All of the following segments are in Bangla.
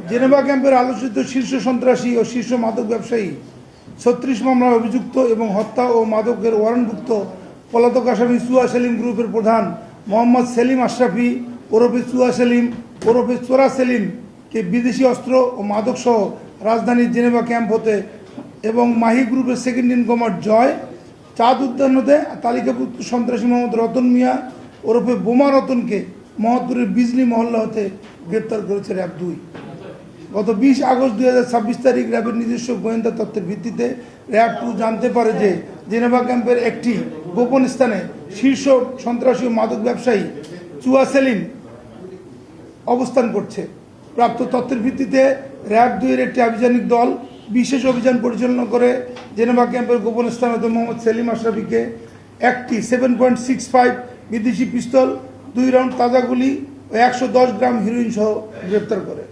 জেনেভা ক্যাম্পের আলোচিত শীর্ষ সন্ত্রাসী ও শীর্ষ মাদক ব্যবসায়ী ৩৬ মামলায় অভিযুক্ত এবং হত্যা ও মাদকের ওয়ারেন্টভুক্ত পলাতক আসামি চুয়া সেলিম গ্রুপের প্রধান মোহাম্মদ সেলিম আশরাফি ওরফে চুয়া সেলিম ওরফে চোরা সেলিমকে বিদেশি অস্ত্র ও মাদক সহ রাজধানীর জেনেভা ক্যাম্প হতে এবং মাহি গ্রুপের সেকেন্ড ইন কমান্ড জয় চাঁদ উদ্যান হতে তালিকাভুক্ত সন্ত্রাসী মোহাম্মদ রতন মিয়া ওরফে বোমা রতনকে মোহাম্মদপুরের বিজলি মহল্লা হতে গ্রেপ্তার করেছে র্যাব 2। গত 20 আগস্ট 2026 তারিখ র্যাবের নিজস্ব গোয়েন্দা তথ্যের ভিত্তিতে র্যাব 2 জানতে পারে যে জেনেভা ক্যাম্পের একটি গোপন স্থানে শীর্ষ সন্ত্রাসী মাদক ব্যবসায়ী চুয়া সেলিম অবস্থান করছে। প্রাপ্ত তথ্যের ভিত্তিতে র্যাব 2 এর একটি আভিযানিক দল বিশেষ অভিযান পরিচালনা করে জেনেভা ক্যাম্পের গোপন স্থান হতে মোহাম্মদ সেলিম আশরাফিকে একটি 7.65 বিদেশি পিস্তল, 2 রাউন্ড তাজা গুলি ও 110 গ্রাম হিরোইন সহ গ্রেপ্তার করে।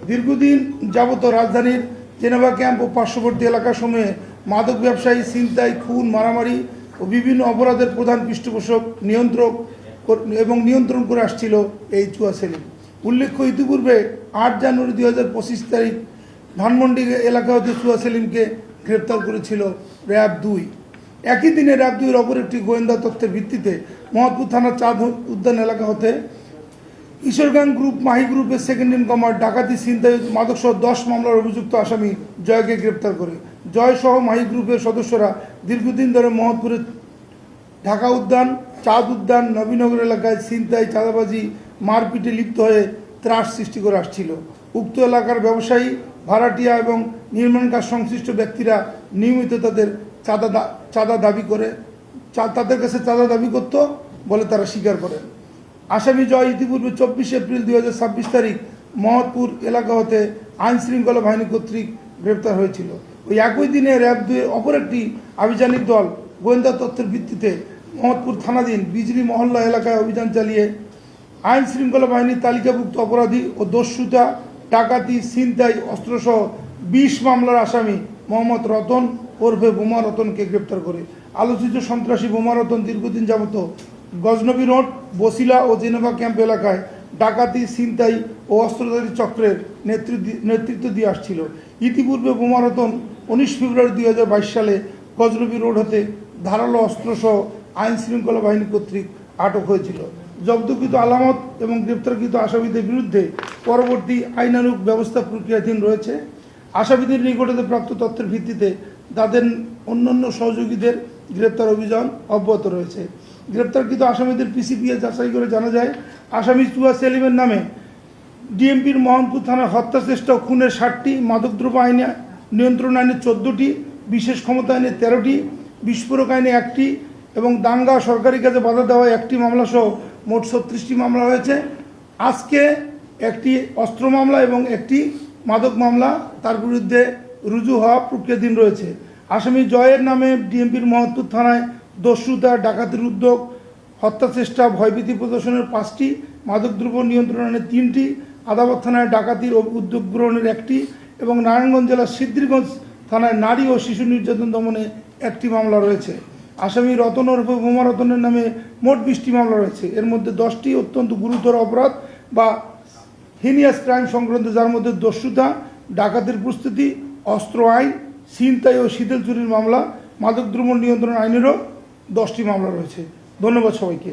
দীর্ঘদিন যাবত রাজধানীর জেনেভা ক্যাম্প ও পার্শ্ববর্তী এলাকাসমূহে মাদক ব্যবসায়ী, ছিনতাই, খুন, মারামারি ও বিভিন্ন অপরাধের প্রধান পৃষ্ঠপোষক নিয়ন্ত্রণ করে আসছিল এই চুয়া সেলিম। উল্লেখ্য, ইতিপূর্বে 8 জানুয়ারি 2025 তারিখ ধানমন্ডি এলাকা হতে চুয়া সেলিমকে গ্রেপ্তার করেছিল র্যাব 2। একই দিনে র্যাব 2 এর অপর একটি গোয়েন্দা তথ্যের ভিত্তিতে মোহাম্মদপুর থানার চাঁদ উদ্যান এলাকা হতে ঈশ্বরগাং গ্রুপ মাহি গ্রুপের সেকেন্ড ইন কমান্ড ডাকাতি, ছিনতাই, মাদক সহ 10 মামলার অভিযুক্ত আসামি জয়কে গ্রেপ্তার করে। জয় সহ মাহি গ্রুপের সদস্যরা দীর্ঘদিন ধরে মোহাম্মদপুরের ঢাকা উদ্যান, চাঁদ উদ্যান, নবীনগর এলাকায় ছিনতাই, চাঁদাবাজি, মারপিটে লিপ্ত হয়ে ত্রাস সৃষ্টি করে আসছিল। উক্ত এলাকার ব্যবসায়ী, ভাড়াটিয়া এবং নির্মাণ কাজ সংশ্লিষ্ট ব্যক্তিরা নিয়মিত তাদের তাদের কাছে চাঁদা দাবি করত বলে তারা স্বীকার করেন। আসামি জয় ইতিপূর্বে 24 এপ্রিল 2026 তারিখ মোহাম্মদপুর এলাকা হতে আইন শৃঙ্খলা বাহিনী কর্তৃক গ্রেপ্তার হয়েছিল। ওই একই দিনে র্যাব 2 এর অপর একটি আভিযানিক দল গোয়েন্দা তথ্যের ভিত্তিতে মোহাম্মদপুর থানাধীন বিজলি মহল্লা এলাকায় অভিযান চালিয়ে আইন শৃঙ্খলা বাহিনীর তালিকাভুক্ত অপরাধী ও দস্যুতা, ডাকাতি, ছিনতাই, অস্ত্রসহ 20 মামলার আসামি মোহাম্মদ রতন ওরফে বোমা রতনকে গ্রেপ্তার করে। আলোচিত সন্ত্রাসী বোমা রতন দীর্ঘদিন যাবত গজনবী রোড, বসিলা ও জেনেভা ক্যাম্প এলাকায় ডাকাতি, ছিনতাই ও অস্ত্রধারী চক্রের নেতৃত্ব দিয়ে আসছিল। ইতিপূর্বে বোমা রতন 19 ফেব্রুয়ারি 2022 সালে গজনবী রোড হতে ধারালো অস্ত্রসহ আইন শৃঙ্খলা বাহিনী কর্তৃক আটক হয়েছিল। জব্দকৃত আলামত এবং গ্রেপ্তারকৃত আসামিদের বিরুদ্ধে পরবর্তী আইনানুগ ব্যবস্থা প্রক্রিয়াধীন রয়েছে। আসামিদের নিকটে প্রাপ্ত তথ্যের ভিত্তিতে তাদের অন্যান্য সহযোগীদের গ্রেপ্তার অভিযান অব্যাহত রয়েছে। গ্রেপ্তারকৃত আসামিদের পিসিপিএ যাচাই করে জানা যায়, আসামি চুয়া সেলিমের নামে ডিএমপির মোহাম্মদপুর থানার হত্যা চেষ্টা ও খুনের 60টি, মাদকদ্রব্য আইনে নিয়ন্ত্রণ আইনে 14টি, বিশেষ ক্ষমতা আইনে 13টি, বিস্ফোরক আইনে 1টি এবং দাঙ্গা, সরকারি কাজে বাধা দেওয়া 1টি মামলা সহ মোট 36টি মামলা হয়েছে। আজকে একটি অস্ত্র মামলা এবং একটি মাদক মামলা তার বিরুদ্ধে রুজু হওয়া প্রক্রিয়াধীন রয়েছে। আসামি জয়ের নামে ডিএমপির মোহাম্মদপুর থানায় দস্যুতা, ডাকাতির উদ্যোগ, হত্যা চেষ্টা, ভয়ভীতি প্রদর্শনের 5টি, মাদকদ্রব্য নিয়ন্ত্রণ আইনে 3টি, আদালত থানায় ডাকাতির উদ্যোগ গ্রহণের 1টি এবং নারায়ণগঞ্জ জেলার সিদ্ধিরগঞ্জ থানায় নারী ও শিশু নির্যাতন দমনে 1টি মামলা রয়েছে। আসামি রতন ওরফে বোমা রতনের নামে মোট 20টি মামলা রয়েছে। এর মধ্যে 10টি অত্যন্ত গুরুতর অপরাধ বা হিনিয়াস ক্রাইম সংক্রান্ত, যার মধ্যে দস্যুতা, ডাকাতির প্রস্তুতি, অস্ত্র আইন, ছিনতাই ও শীতল চুরির মামলা, মাদকদ্রব্য নিয়ন্ত্রণ আইনেরও 10টি মামলা রয়েছে। ধন্যবাদ সবাইকে।